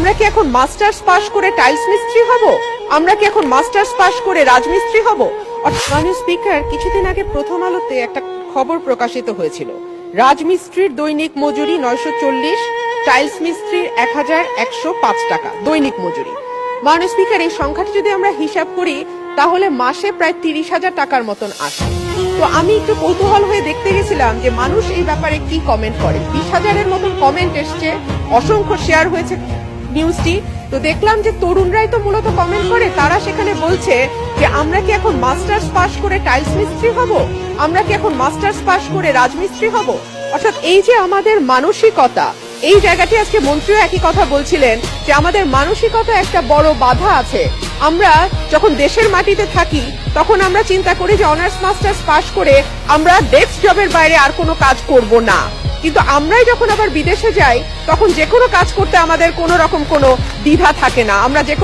আমরা কি এখন মাস্টার্স পাশ করে টাইলস মিস্ত্রি হব? আমরা কি এখন মাস্টার্স পাশ করে রাজমিস্ত্রি হব? মাননীয় স্পিকার, কিছুদিন আগে প্রথম আলোতে একটা খবর প্রকাশিত হয়েছিল, রাজমিস্ত্রির দৈনিক মজুরি 940, টাইলস মিস্ত্রির 1105 টাকা দৈনিক মজুরি। মাননীয় স্পিকার, এই সংখ্যাটি যদি আমরা হিসাব করি তাহলে মাসে প্রায় 30,000 টাকার মতন আসে। তো আমি একটু কৌতূহল হয়ে দেখতে গেছিলাম যে মানুষ এই ব্যাপারে কি কমেন্ট করে। 20,000-এর মতন কমেন্ট এসছে, অসংখ্য শেয়ার হয়েছে নিউজটি। তো দেখলাম যে তরুণরাই তো মূলত কমেন্ট করে, তারা সেখানে বলছে যে আমরা কি এখন মাস্টার্স পাশ করে টাইলস মিস্ত্রি হব? আমরা কি এখন মাস্টার্স পাশ করে রাজমিস্ত্রি হব? অর্থাৎ এই যে আমাদের মানসিকতা, এই জায়গাটি আজকে মন্ত্রীও একই কথা বলছিলেন যে আমাদের মানসিকতা একটা বড় বাধা আছে। আমরা যখন দেশের মাটিতে থাকি তখন আমরা চিন্তা করি যে অনার্স মাস্টার্স পাশ করে আমরা ডেস্ক জবের বাইরে আর কোনো কাজ করব না, কিন্তু আমরাই যখন আবার বিদেশে যাই তখন যে কোনো কাজ করতে আমাদের কোনো রকম কোনো দ্বিধা থাকে না। আমরা যে